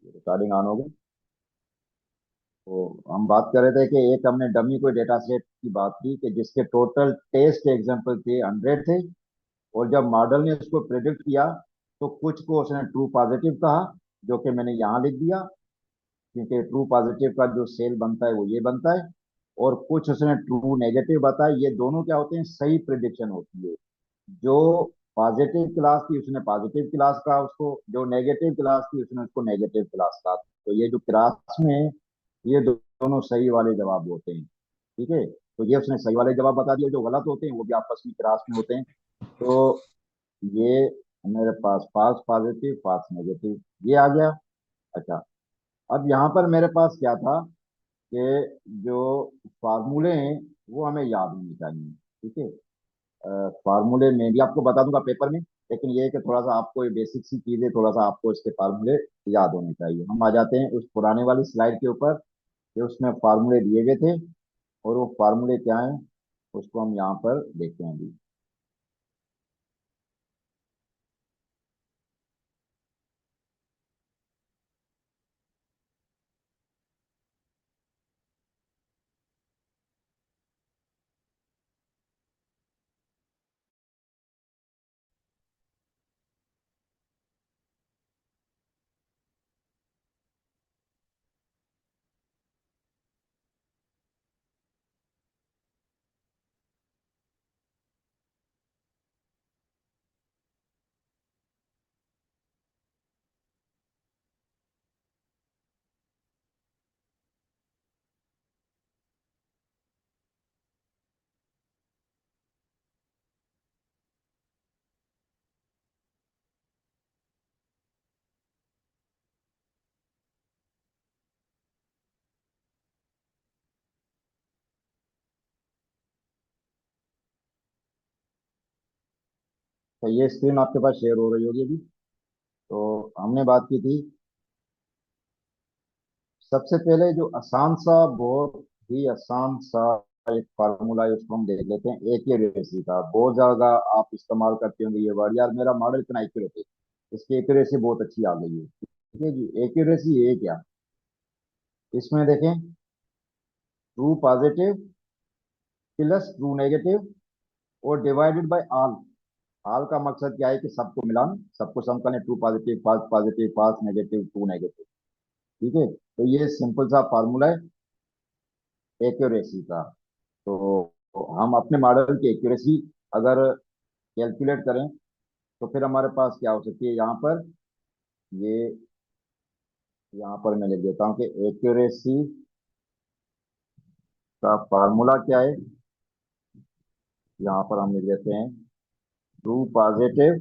Recording on हो गई। तो हम बात कर रहे थे कि एक हमने डमी कोई डेटा सेट की बात की कि जिसके टोटल टेस्ट एग्जांपल थे 100 थे। और जब मॉडल ने उसको प्रेडिक्ट किया तो कुछ को उसने ट्रू पॉजिटिव कहा, जो कि मैंने यहाँ लिख दिया, क्योंकि ट्रू पॉजिटिव का जो सेल बनता है वो ये बनता है। और कुछ उसने ट्रू नेगेटिव बताया। ये दोनों क्या होते हैं, सही प्रिडिक्शन होती है। जो पॉजिटिव क्लास थी उसने पॉजिटिव क्लास कहा उसको, जो नेगेटिव क्लास थी उसने उसको नेगेटिव क्लास कहा। तो ये जो क्लास में है, ये दोनों सही वाले जवाब होते हैं। ठीक है, तो ये उसने सही वाले जवाब बता दिए, जो गलत होते हैं वो भी आपस में क्लास में होते हैं। तो ये मेरे पास फॉल्स पॉजिटिव फॉल्स नेगेटिव ये आ गया। अच्छा, अब यहाँ पर मेरे पास क्या था कि जो फार्मूले हैं वो हमें याद होने चाहिए। ठीक है, फार्मूले में भी आपको बता दूंगा पेपर में, लेकिन ये है कि थोड़ा सा आपको ये बेसिक सी चीजें थोड़ा सा आपको इसके फार्मूले याद होने चाहिए। हम आ जाते हैं उस पुराने वाली स्लाइड के ऊपर, कि उसमें फार्मूले दिए गए थे। और वो फार्मूले क्या हैं उसको हम यहाँ पर देखते हैं अभी। तो ये स्क्रीन आपके पास शेयर हो रही होगी अभी। तो हमने बात की थी, सबसे पहले जो आसान सा, बहुत ही आसान सा एक फार्मूला है, उसको हम देख लेते हैं। एक्यूरेसी का बहुत ज्यादा आप इस्तेमाल करते होंगे ये वर्ड, यार मेरा मॉडल इतना एक्यूरेट है, इसकी एक्यूरेसी बहुत अच्छी आ गई है। ठीक है जी, एक्यूरेसी है क्या, इसमें देखें, true positive plus true negative और डिवाइडेड बाय ऑल। ऑल का मकसद क्या है कि सबको मिलान, सबको सम करने, true positive false negative true negative. ठीक है, तो ये सिंपल सा फार्मूला है एक्यूरेसी का। तो हम अपने मॉडल की एक्यूरेसी अगर कैलकुलेट करें तो फिर हमारे पास क्या हो सकती है यहाँ पर, ये यहाँ पर मैं लिख देता हूँ कि एक्यूरेसी का फार्मूला क्या है। यहाँ पर हम लिख देते हैं true positive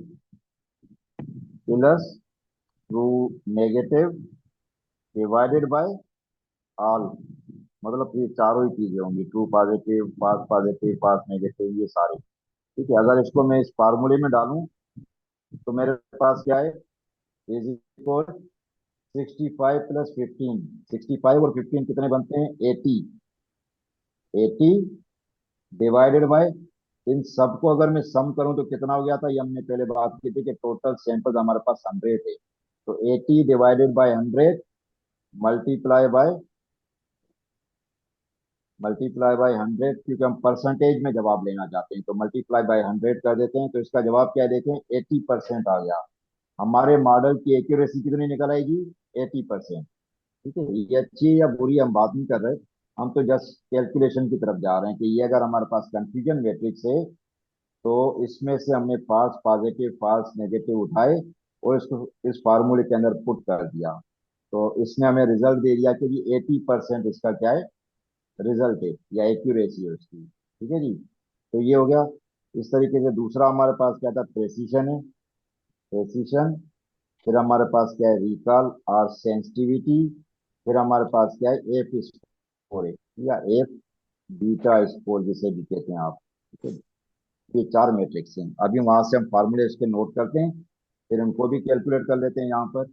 plus true negative divided by all. मतलब ये चारों ही चीजें होंगी, ट्रू पॉजिटिव फॉल्स नेगेटिव ये सारे। ठीक है, अगर इसको मैं इस फार्मूले में डालूं तो मेरे पास क्या है, इज इक्वल 65 प्लस 15। 65 और 15 कितने बनते हैं, 80। 80 डिवाइडेड बाय, इन सबको अगर मैं सम करूं तो कितना हो गया था, ये हमने पहले बात की थी कि टोटल सैंपल हमारे पास 100 थे। तो 80 डिवाइडेड बाय 100 मल्टीप्लाई बाय, क्योंकि हम परसेंटेज में जवाब लेना चाहते हैं तो मल्टीप्लाई बाय 100 कर देते हैं। तो इसका जवाब क्या है, देखें 80% आ गया। हमारे मॉडल की एक्यूरेसी कितनी निकल आएगी, 80%। ठीक है, ये अच्छी है या बुरी हम बात नहीं कर रहे, हम तो जस्ट कैलकुलेशन की तरफ जा रहे हैं कि ये अगर हमारे पास कंफ्यूजन मैट्रिक्स है तो इसमें से हमने फॉल्स पॉजिटिव फॉल्स नेगेटिव उठाए और इसको इस फार्मूले के अंदर पुट कर दिया। तो इसने हमें रिजल्ट दे दिया कि जी 80% इसका क्या है, रिजल्ट है या एक्यूरेसी है उसकी। ठीक है जी, तो ये हो गया। इस तरीके से दूसरा हमारे पास क्या था, प्रेसिशन है, प्रेसिशन। फिर हमारे पास क्या है, रिकॉल और सेंसिटिविटी। फिर हमारे पास क्या है, एफ स्कोर है या एफ बीटा स्कोर जिसे भी कहते हैं आप। ठीक है, ये चार मैट्रिक्स हैं। अभी वहां से हम फार्मूले इसके नोट करते हैं, फिर उनको भी कैलकुलेट कर लेते हैं यहाँ पर।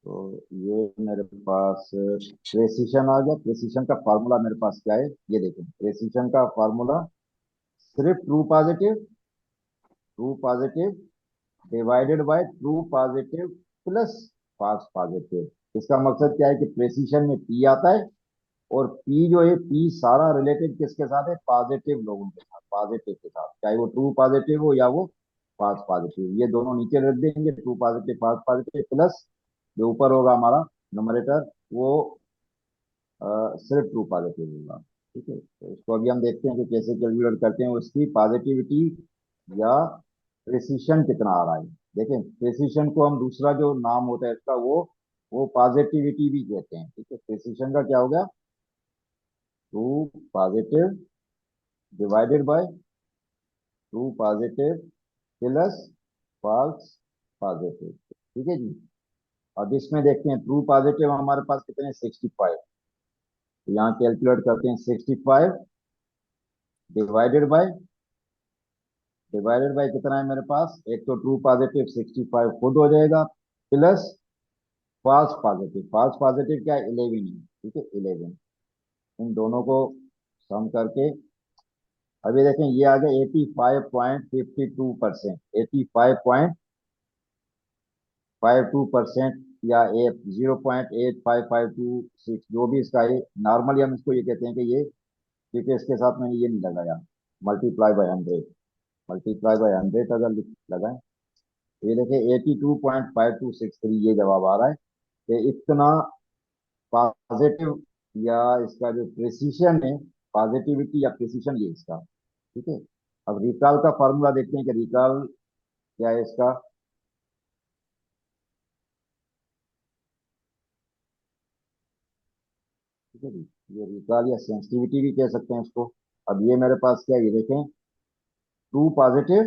तो ये मेरे पास प्रेसिशन आ गया। प्रेसिशन का फार्मूला मेरे पास क्या है, ये देखें, प्रेसिशन का फार्मूला सिर्फ true positive true positive divided by true positive plus false positive. इसका मकसद क्या है कि प्रेसिशन में पी आता है, और पी जो है, पी सारा रिलेटेड किसके साथ है? पॉजिटिव लोगों के साथ, पॉजिटिव के साथ, चाहे वो ट्रू पॉजिटिव हो या वो फॉल्स पॉजिटिव। ये दोनों नीचे रख देंगे, true positive false positive, plus जो ऊपर होगा हमारा न्यूमरेटर, वो सिर्फ ट्रू पॉजिटिव होगा। ठीक है, तो इसको अभी हम देखते हैं कि कैसे कैलकुलेट करते हैं उसकी पॉजिटिविटी या प्रिसिशन कितना आ रहा है। देखें, प्रिसिशन को हम दूसरा जो नाम होता है इसका, वो पॉजिटिविटी भी कहते हैं। ठीक है, प्रिसिशन का क्या हो गया? True positive divided by true positive plus false positive. ठीक है जी। अब इसमें देखते हैं ट्रू पॉजिटिव हमारे पास कितने? 65। तो यहाँ कैलकुलेट करते हैं, 65 डिवाइडेड बाय कितना है मेरे पास? एक तो ट्रू पॉजिटिव 65 खुद हो जाएगा, प्लस फॉल्स पॉजिटिव क्या है? 11 है। ठीक है, 11। इन दोनों को सम करके अभी देखें, ये आ गया 85.52%, 85.52% या 0.85526, जो भी इसका है। नॉर्मली हम इसको ये कहते हैं कि ये, क्योंकि इसके साथ मैंने ये नहीं लगाया, मल्टीप्लाई बाय 100 अगर लगाएं, तो ये देखिए 82.5263 ये जवाब आ रहा है कि इतना पॉजिटिव, या इसका जो प्रिसीशन है, पॉजिटिविटी या प्रिसीशन, ये इसका। ठीक है। अब रिकॉल का फॉर्मूला देखते हैं कि रिकॉल क्या है इसका। ठीक है जी, ये रिकॉल या सेंसिटिविटी भी कह सकते हैं इसको। अब ये मेरे पास क्या है, ये देखें, true positive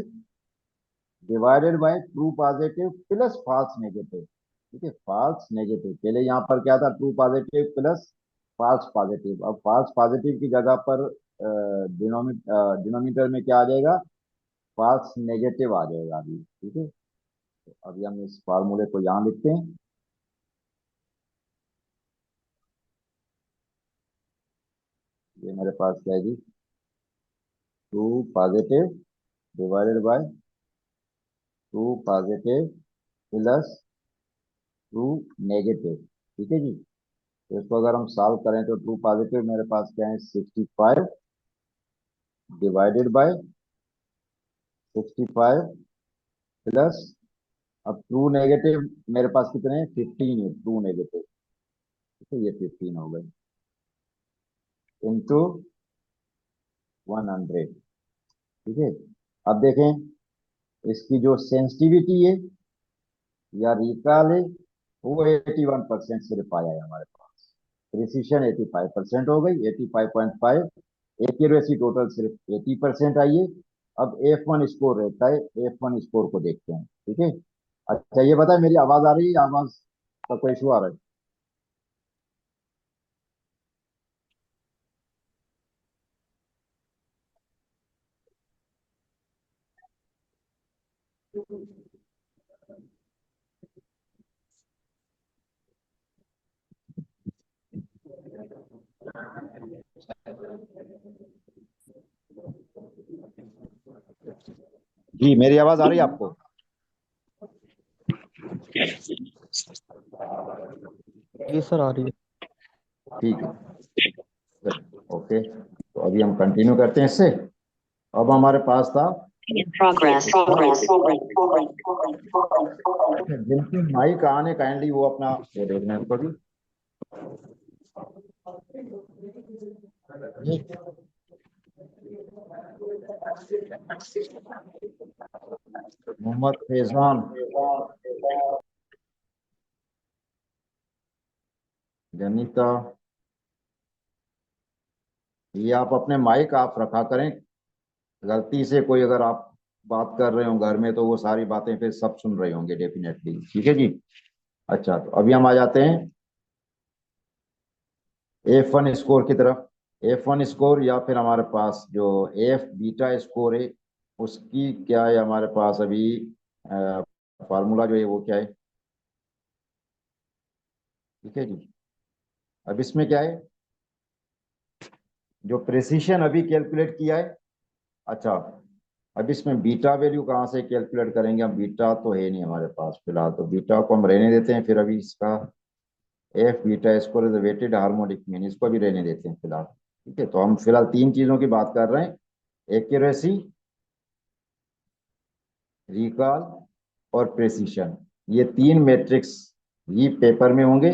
divided by true positive plus false negative. ठीक है, फॉल्स नेगेटिव, पहले यहाँ पर क्या था? True positive plus false positive. अब फॉल्स पॉजिटिव की जगह पर डिनोमिनेटर में क्या आ जाएगा? फॉल्स नेगेटिव आ जाएगा अभी। ठीक है, तो अभी हम इस फार्मूले को यहाँ लिखते हैं। ये मेरे पास क्या है जी? True positive divided by true positive plus true negative. ठीक है जी। तो इसको अगर हम सॉल्व करें तो ट्रू पॉजिटिव मेरे पास क्या है? 65 डिवाइडेड बाय 65 प्लस, अब ट्रू नेगेटिव मेरे पास कितने हैं? 15 है ट्रू नेगेटिव। ठीक है, ये 15 हो गए, इंटू 100। ठीक है। अब देखें, इसकी जो सेंसिटिविटी है या रिकॉल है, वो 81% सिर्फ आया है हमारे पास। प्रिसिशन 85% हो गई, 85.5। एक्यूरेसी टोटल सिर्फ 80% आई है। अब F1 स्कोर रहता है, F1 स्कोर को देखते हैं। ठीक है। अच्छा, ये बताए, मेरी आवाज आ रही है? आवाज का कोई इशू आ रहा है? जी, मेरी आवाज आ रही है आपको? जी सर, आ रही है। ठीक है, ओके। तो अभी हम कंटिन्यू करते हैं इससे। अब हमारे पास था जिनकी माइक आने, काइंडली वो अपना वो देखना है उसको भी। मोहम्मद फैजान, जनिता, ये आप अपने माइक आप रखा करें। गलती से कोई अगर आप बात कर रहे हो घर में, तो वो सारी बातें फिर सब सुन रहे होंगे डेफिनेटली। ठीक है जी। अच्छा, तो अभी हम आ जाते हैं F1 स्कोर की तरफ। F1 स्कोर, या फिर हमारे पास जो एफ बीटा स्कोर है, उसकी क्या है हमारे पास अभी? फार्मूला जो है वो क्या है? ठीक है जी। अब इसमें क्या है, जो प्रेसिशन अभी कैलकुलेट किया है। अच्छा, अब इसमें बीटा वैल्यू कहाँ से कैलकुलेट करेंगे? हम बीटा तो है नहीं हमारे पास फिलहाल, तो बीटा को हम रहने देते हैं। फिर अभी इसका F beta square is weighted harmonic mean, इसको भी रहने देते हैं फिलहाल। ठीक है, तो हम फिलहाल तीन चीजों की बात कर रहे हैं: एक्यूरेसी, रिकॉल और प्रेसिशन। ये तीन मैट्रिक्स ही पेपर में होंगे।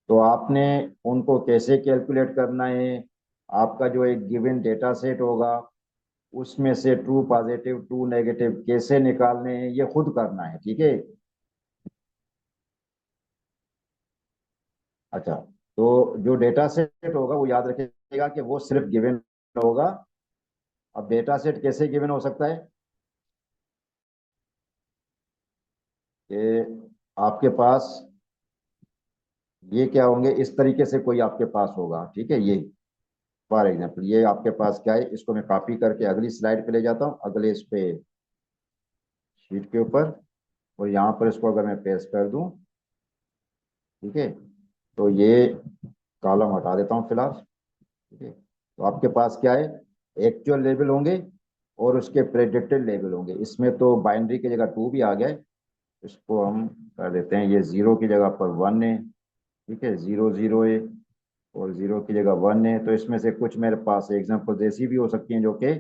तो आपने उनको कैसे कैलकुलेट करना है? आपका जो एक गिवन डेटा सेट होगा उसमें से ट्रू पॉजिटिव ट्रू नेगेटिव कैसे निकालने हैं, ये खुद करना है। ठीक है। अच्छा, तो जो डेटा सेट होगा वो याद रखिएगा कि वो सिर्फ गिवन होगा। अब डेटा सेट कैसे गिवन हो सकता है कि आपके पास ये क्या होंगे, इस तरीके से कोई आपके पास होगा। ठीक है, ये फॉर एग्जाम्पल ये आपके पास क्या है, इसको मैं कॉपी करके अगली स्लाइड पे ले जाता हूँ, अगले इस पे शीट के ऊपर। और यहाँ पर इसको अगर मैं पेस्ट कर दूं, ठीक है, तो ये कॉलम हटा देता हूँ फिलहाल। ठीक है, तो आपके पास क्या है, एक्चुअल लेवल होंगे और उसके प्रेडिक्टेड लेवल होंगे। इसमें तो बाइनरी की जगह टू भी आ गया है, इसको हम कर देते हैं, ये जीरो की जगह पर वन है। ठीक है, जीरो जीरो है और जीरो की जगह वन है। तो इसमें से कुछ मेरे पास एग्जाम्पल ऐसी भी हो सकती हैं जो कि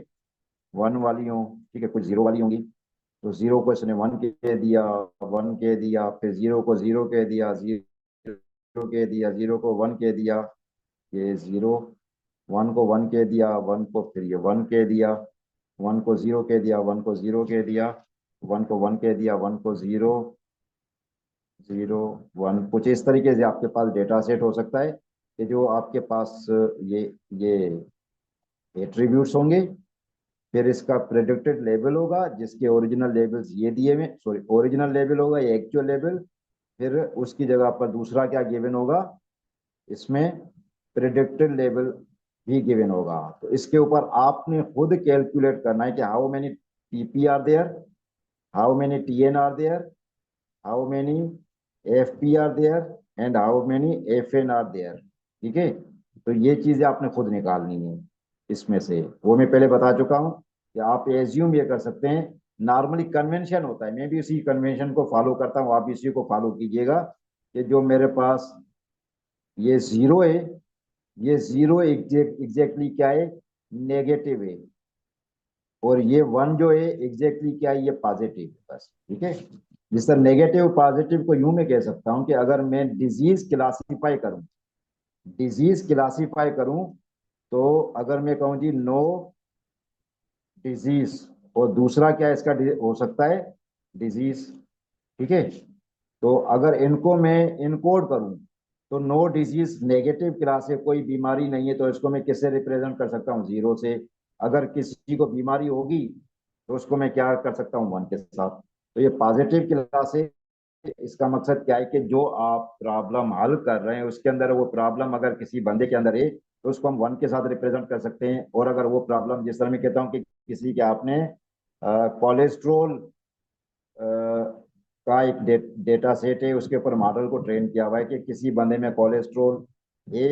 वन वाली हो, ठीक है, कुछ जीरो वाली होंगी। तो जीरो को इसने वन कह दिया, वन कह दिया, फिर जीरो को जीरो कह दिया, जीरो कह दिया, जीरो को वन कह दिया, ये जीरो, वन को वन कह दिया, वन को फिर ये वन कह दिया, वन को जीरो कह दिया, वन को जीरो कह दिया, वन को वन कह दिया, वन को जीरो, जीरो, वन। कुछ इस तरीके से आपके पास डेटा सेट हो सकता है कि जो आपके पास ये ये एट्रीब्यूट्स होंगे। फिर इसका प्रेडिक्टेड लेवल होगा जिसके ओरिजिनल लेवल्स ये दिए हुए, सॉरी, ओरिजिनल लेवल होगा ये एक्चुअल लेवल। फिर उसकी जगह पर दूसरा क्या गिवन होगा, इसमें प्रेडिक्टेड लेवल भी गिवन होगा। तो इसके ऊपर आपने खुद कैलकुलेट करना है कि how many TP are there, how many TN are there, how many FP are there and how many FN are there. ठीक है, तो ये चीजें आपने खुद निकालनी है। इसमें से वो मैं पहले बता चुका हूं कि आप एज्यूम ये कर सकते हैं, नॉर्मली कन्वेंशन होता है, मैं भी उसी कन्वेंशन को फॉलो करता हूँ, आप इसी को फॉलो कीजिएगा कि जो मेरे पास ये जीरो है, ये जीरो एग्जैक्टली क्या है, नेगेटिव है। और ये वन जो है एग्जैक्टली क्या है, ये पॉजिटिव है बस। ठीक है, जिस तरह नेगेटिव पॉजिटिव को यूं मैं कह सकता हूं कि अगर मैं डिजीज क्लासीफाई करूं, तो अगर मैं कहूं जी नो डिजीज, और दूसरा क्या इसका हो सकता है, डिजीज। ठीक है, तो अगर इनको मैं इनकोड करूं, तो नो डिजीज नेगेटिव क्लास है, कोई बीमारी नहीं है, तो इसको मैं किससे रिप्रेजेंट कर सकता हूँ, जीरो से। अगर किसी को बीमारी होगी तो उसको मैं क्या कर सकता हूँ, वन के साथ। तो ये पॉजिटिव क्लास है। इसका मकसद क्या है कि जो आप प्रॉब्लम हल कर रहे हैं उसके अंदर वो प्रॉब्लम अगर किसी बंदे के अंदर है तो उसको हम वन के साथ रिप्रेजेंट कर सकते हैं। और अगर वो प्रॉब्लम, जिस तरह मैं कहता हूँ कि किसी के आपने कोलेस्ट्रोल का एक डेटा सेट है, उसके ऊपर मॉडल को ट्रेन किया हुआ है कि किसी बंदे में कोलेस्ट्रोल है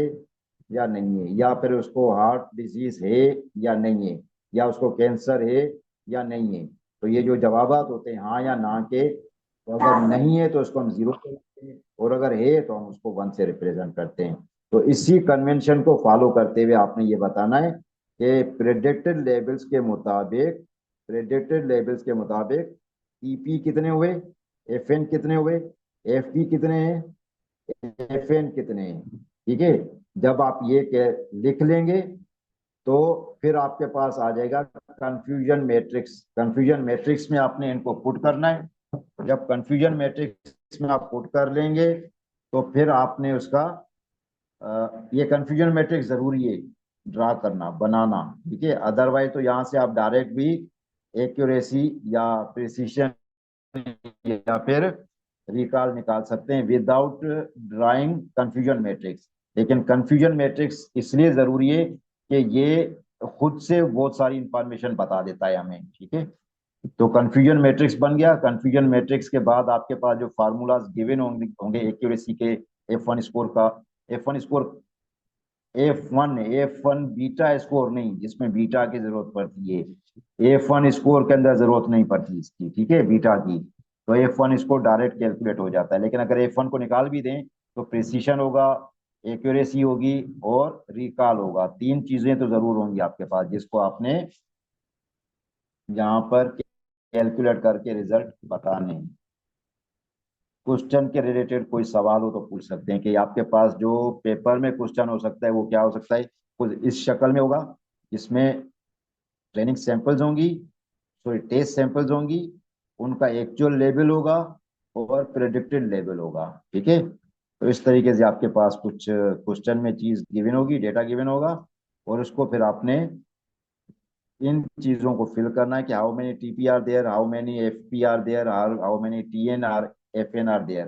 या नहीं है, या फिर उसको हार्ट डिजीज है या नहीं है, या उसको कैंसर है या नहीं है। तो ये जो जवाबात होते हैं हाँ या ना के, तो अगर नहीं है तो उसको हम जीरो पे रखते हैं, और अगर है तो हम उसको वन से रिप्रेजेंट करते हैं। तो इसी कन्वेंशन को फॉलो करते हुए आपने ये बताना है कि प्रेडिक्टेड लेवल्स के मुताबिक ईपी कितने हुए, एफएन कितने हुए, एफपी कितने हैं, एफएन कितने हैं। ठीक है, जब आप ये लिख लेंगे तो फिर आपके पास आ जाएगा कंफ्यूजन मैट्रिक्स। कंफ्यूजन मैट्रिक्स में आपने इनको पुट करना है। जब कंफ्यूजन मैट्रिक्स में आप पुट कर लेंगे तो फिर आपने उसका ये कंफ्यूजन मैट्रिक्स जरूरी है ड्रा करना, बनाना। ठीक है, अदरवाइज तो यहाँ से आप डायरेक्ट भी एक्यूरेसी या प्रिसीशन या फिर रिकॉल निकाल सकते हैं विदाउट ड्राइंग कंफ्यूजन मैट्रिक्स। लेकिन कंफ्यूजन मैट्रिक्स इसलिए जरूरी है कि ये खुद से बहुत सारी इंफॉर्मेशन बता देता है हमें। ठीक है, तो कंफ्यूजन मैट्रिक्स बन गया। कंफ्यूजन मैट्रिक्स के बाद आपके पास जो फार्मूलाज गिवन होंगे एक्यूरेसी के, एफ वन स्कोर का, F one score F1 beta score नहीं, जिसमें बीटा की जरूरत पड़ती है। F1 स्कोर के अंदर जरूरत नहीं पड़ती इसकी, ठीक है, बीटा की। तो F1 स्कोर डायरेक्ट कैलकुलेट हो जाता है। लेकिन अगर F1 को निकाल भी दें तो प्रिसीशन होगा, एक्यूरेसी होगी और रिकॉल होगा। तीन चीजें तो जरूर होंगी आपके पास, जिसको आपने यहाँ पर कैलकुलेट करके रिजल्ट बताने हैं। क्वेश्चन के रिलेटेड कोई सवाल हो तो पूछ सकते हैं कि आपके पास जो पेपर में क्वेश्चन हो सकता है वो क्या हो सकता है। कुछ इस शक्ल में होगा, जिसमें ट्रेनिंग सैंपल्स होंगी, सॉरी टेस्ट सैंपल्स होंगी, उनका एक्चुअल लेवल होगा और प्रेडिक्टेड लेवल होगा, ठीक है। तो इस तरीके से आपके पास कुछ क्वेश्चन में चीज गिवन होगी, डेटा गिवन होगा, और उसको फिर आपने इन चीजों को फिल करना है कि how many TP are there, how many FP are there, how many TN are, FN are there.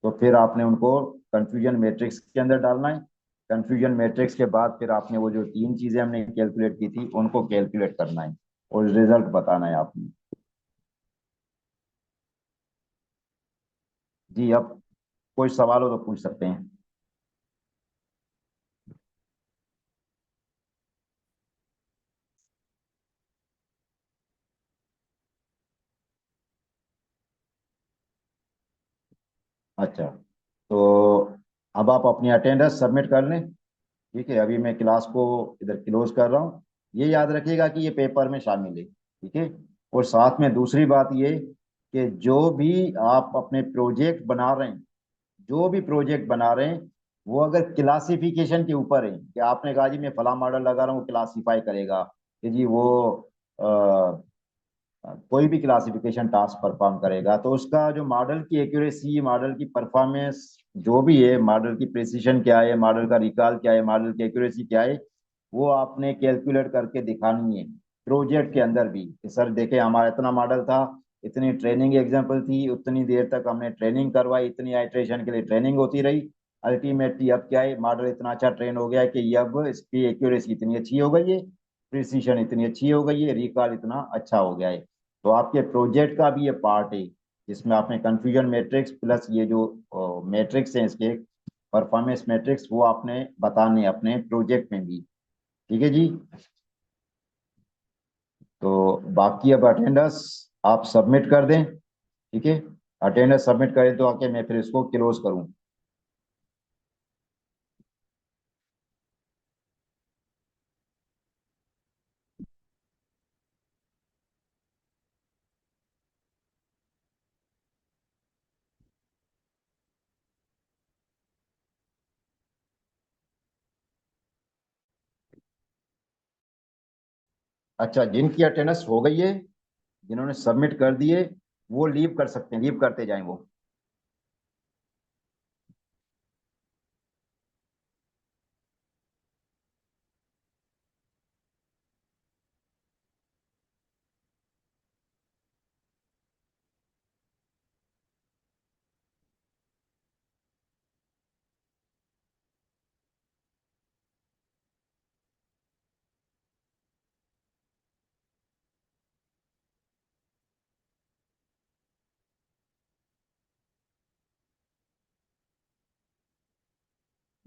तो फिर आपने उनको कंफ्यूजन मैट्रिक्स के अंदर डालना है। कंफ्यूजन मैट्रिक्स के बाद फिर आपने वो जो तीन चीजें हमने कैलकुलेट की थी उनको कैलकुलेट करना है और रिजल्ट बताना है आपने। जी, अब कोई सवाल हो तो पूछ सकते हैं। अच्छा, तो अब आप अपनी अटेंडेंस सबमिट कर लें। ठीक है, अभी मैं क्लास को इधर क्लोज कर रहा हूँ। ये याद रखिएगा कि ये पेपर में शामिल है, ठीक है। और साथ में दूसरी बात ये कि जो भी आप अपने प्रोजेक्ट बना रहे हैं, जो भी प्रोजेक्ट बना रहे हैं, वो अगर क्लासिफिकेशन के ऊपर है कि आपने कहा जी मैं फला मॉडल लगा रहा हूँ, क्लासीफाई करेगा कि जी वो कोई भी क्लासिफिकेशन टास्क परफॉर्म करेगा, तो उसका जो मॉडल की एक्यूरेसी, मॉडल की परफॉर्मेंस जो भी है, मॉडल की प्रिसीशन क्या है, मॉडल का रिकॉल क्या है, मॉडल की एक्यूरेसी क्या है, वो आपने कैलकुलेट करके दिखानी है प्रोजेक्ट के अंदर भी कि सर देखे हमारा इतना मॉडल था, इतनी ट्रेनिंग एग्जाम्पल थी, उतनी देर तक हमने ट्रेनिंग करवाई, इतनी आइट्रेशन के लिए ट्रेनिंग होती रही, अल्टीमेटली अब क्या है, मॉडल इतना अच्छा ट्रेन हो गया है कि अब इसकी एक्यूरेसी इतनी अच्छी हो गई है, प्रिसीशन इतनी अच्छी हो गई है, रिकॉल इतना अच्छा हो गया है। तो आपके प्रोजेक्ट का भी ये पार्ट है, जिसमें आपने कंफ्यूजन मैट्रिक्स प्लस ये जो मैट्रिक्स हैं इसके परफॉर्मेंस मैट्रिक्स, वो आपने बताने हैं अपने प्रोजेक्ट में भी, ठीक है जी। तो बाकी अब अटेंडेंस आप सबमिट कर दें, ठीक है। अटेंडेंस सबमिट करें तो आके मैं फिर इसको क्लोज करूं। अच्छा, जिनकी अटेंडेंस हो गई है, जिन्होंने सबमिट कर दिए, वो लीव कर सकते हैं, लीव करते जाएं वो।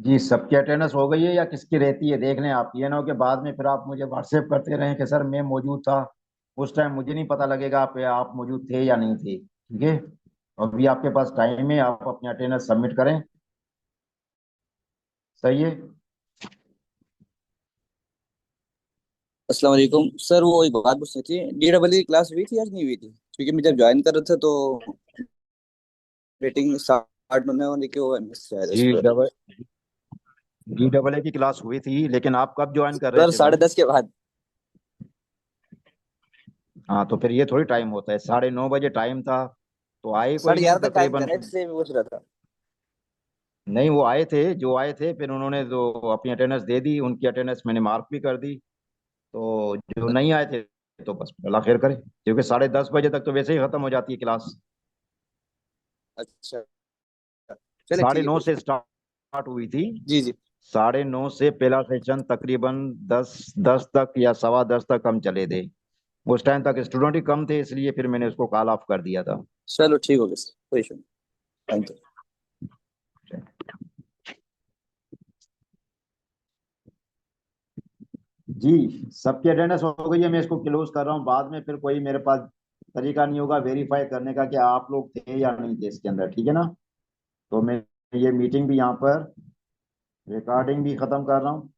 जी, सबकी अटेंडेंस हो गई है या किसकी रहती है देख लें आप, ये ना हो कि बाद में फिर आप मुझे व्हाट्सएप करते रहें कि सर मैं मौजूद था, उस टाइम मुझे नहीं पता लगेगा आप मौजूद थे या नहीं थे, ठीक है। अभी आपके पास टाइम है, आप अपनी अटेंडेंस सबमिट करें। सही है। अस्सलाम वालेकुम सर, वो एक बात पूछनी थी। DEE क्लास हुई थी आज नहीं हुई थी? क्योंकि मैं जब ज्वाइन कर रहा था तो रेटिंग स्टार्ट होने के वो मिस शायद इस जी पर। डबल GAA की क्लास हुई थी, लेकिन आप कब ज्वाइन कर रहे सर थे भाई? 10:30 के बाद। हाँ, तो फिर ये थोड़ी टाइम होता है, 9:30 बजे टाइम था, तो आए कोई नहीं 11:30 तक टाइम था तकरीबन। ना, इसलिए मैं पूछ रहा था। नहीं, वो आए थे, जो आए थे फिर उन्होंने जो अपनी अटेंडेंस दे दी, उनकी अटेंडेंस मैंने मार्क भी कर दी। तो जो नहीं आए थे तो बस अल्लाह खैर करे, क्योंकि 10:30 बजे तक तो वैसे ही खत्म हो जाती है क्लास। अच्छा, चले साढ़े ठीक है, नौ कोई से इशू स्टार्ट हुई थी। नहीं। जी जी। 9:30 से पहला सेशन तकरीबन 10 10 तक या 10:15 तक हम चले थे। उस टाइम तक स्टूडेंट ही कम थे, इसलिए फिर मैंने उसको कॉल ऑफ कर दिया था। चलो ठीक हो गया सर, कोई इशू नहीं। Thank you. जी, सबकी अटेंडेंस हो गई है, मैं इसको क्लोज कर रहा हूँ। बाद में फिर कोई मेरे पास तरीका नहीं होगा वेरीफाई करने का कि आप लोग थे या नहीं थे इसके अंदर, ठीक है ना। तो मैं ये मीटिंग भी यहाँ पर रिकॉर्डिंग भी खत्म कर रहा हूँ।